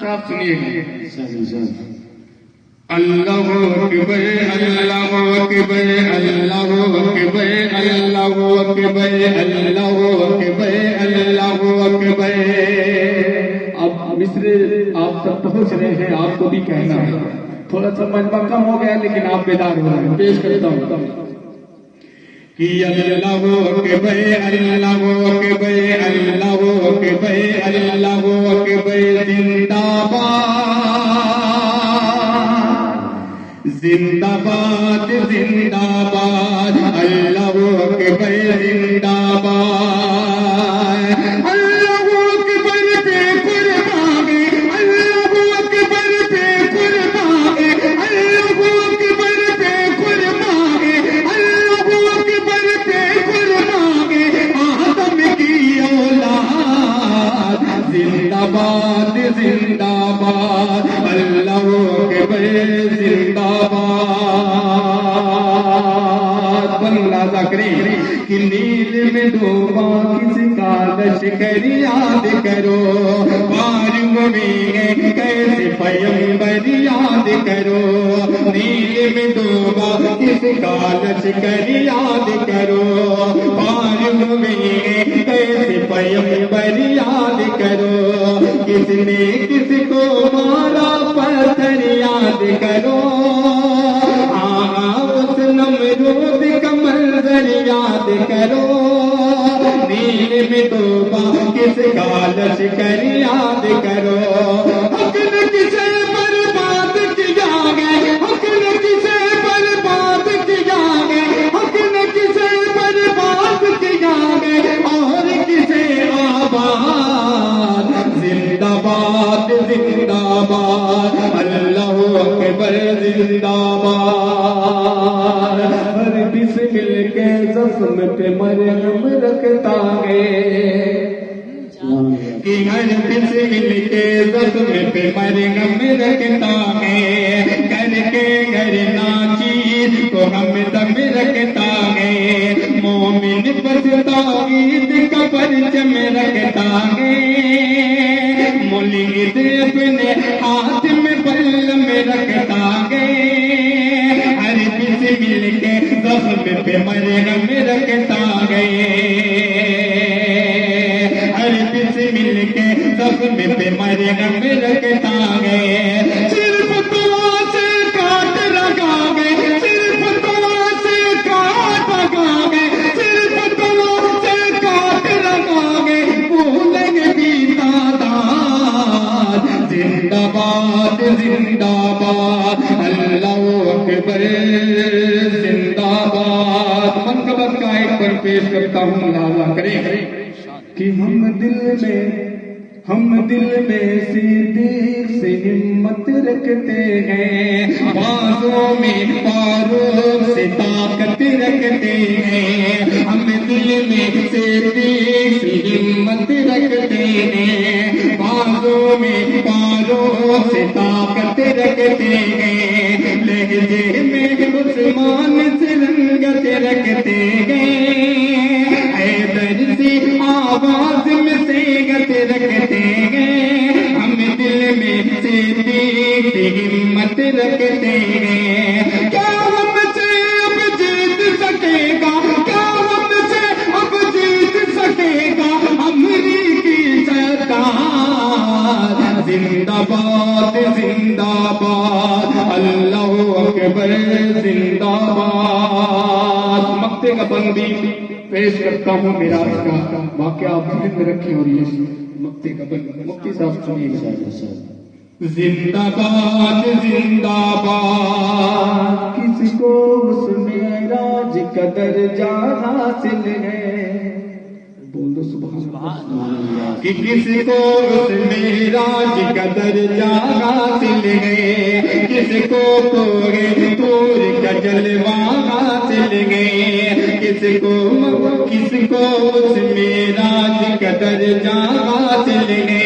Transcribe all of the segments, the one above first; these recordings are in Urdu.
صاحب سنیے گا اللہ اکبر اللہ اکبر اللہ اکبر اللہ اکبر اللہ اکبر اللہ اکبر. اب مصر آپ تک پہنچ رہے ہیں, آپ کو بھی کہنا ہے. تھوڑا سا مجمع کم ہو گیا لیکن آپ بیدار ہو رہے ہیں. پیش کرتا ہوں کہ اللہ اکبر اللہ اکبر اللہ اکبر اللہ اکبر زندہ باد زندہ باد زندہ باد اللہ اکبر زندہ باد. اللہ اکبر پہ قربان اللہ اکبر پہ قربان اللہ اکبر پہ قربان اللہ اکبر پہ قربان آدم کی اولاد زندہ باد زندہ باد اللہ اکبر زندہ باد. بندہ کریں کہ نیل میں ڈوبا کس کا لشکر یاد کرو بارم میں کیسے پیمبر یاد کرو. نیل میں ڈوبا کس کا لشکر یاد کرو بارم میں کیسے پیمبر یاد کرو. کس نے کس کو مارا پتھر یاد کرو اس نمرود کا منظر یاد کرو. نیل میں ڈوبا کس کا لشکر یاد کرو. حق نے کسے برباد کیا گئے حق نے کسے برباد کیا گئے حق نے کسے برباد کیا گئے اور کسے آباد زندہ باد زندہ باد اللہ اکبر زندہ باد. ہر بسمل کے زخم پہ مرہم رکھتا ہے کہ ہر بسمل کے زخم پہ مرہم رکھتا ہے. کر کے گھر ناچیز کو ہم دم رکھتا ہے. مومن پر توحید کا پرچم رکھتا ہے. مولد اپنے ہاتھ میں بلم رکھتا ہے. ہر بسمل کے زخم پہ مرہم رکھتا ہے. ہر بسمل کے زخم پہ مرہم رکھتا ہے. صرف دعا سے کاٹ لگا گے صرف دعا سے کاٹ لگا گے صرف دعا سے کاٹ لگا گے بھولیں گے بھی تعداد زندہ باد زندہ باد اللہ اکبر زندہ باد. منقبت کا ایک پر پیش کرتا ہوں اللہ کریں کہ ہم دل میں صدیق سے ہمت رکھتے ہیں. بازوں میں فاروق سے طاقت رکھتے ہیں. ہم دل میں صدیق سے ہمت رکھتے ہیں. بازوں میں فاروق سے طاقت رکھتے ہیں. لہجے میں عثمان سے رنگت رکھتے ہیں. حیدر سے آواز میں صیغت رکھتے ہیں. ہم دل میں صدیق سے ہمت رکھتے ہیں. کیا ہم سے اب جیت سکے گا کیا ہم سے اب جیت سکے گا امریکی سرکار زندہ باد زندہ باد اللہ اکبر زندہ باد. مقتے کا بندی پیش کرتا ہوں میرا کا واقعہ آپ ذہن میں رکھیں اور یہ مقتے کا بندی مفتی صاحب سنیے گا. زندہ باد زندہ باد کس کو اس معراج کا درجہ حاصل ہے. بول دو سبحان اللہ. کہ کس کو اس معراج کا درجہ حاصل ہے. کس کو کوڑے طور کا جلوہ حاصل ہے. کس کو اس معراج کا درجہ حاصل ہے.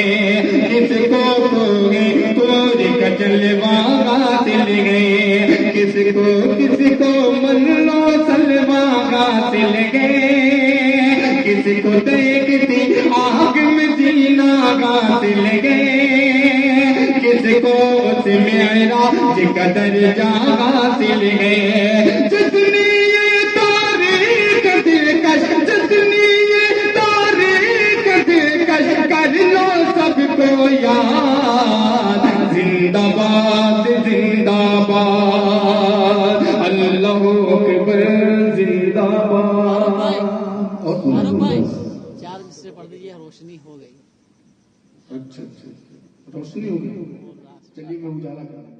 کس کو کوڑے طور کا جلوہ حاصل ہے. کس کو من لو سلوہ حاصل ہے. کس کو دیکھتی آگ میں جینا حاصل معراج کا درجہ حاصل ہے. جتنی یہ تاریخ دلکش، جتنی یہ تاریخ دلکش، کر لو سب کو یاد. زندہ باد زندہ باد، اللہ اکبر زندہ باد. عارف بھائی 4 مصرے پڑھ دیجیے، روشنی ہو گئی. اچھا روشنی ہوگی. چلیے میں اجالا کروں.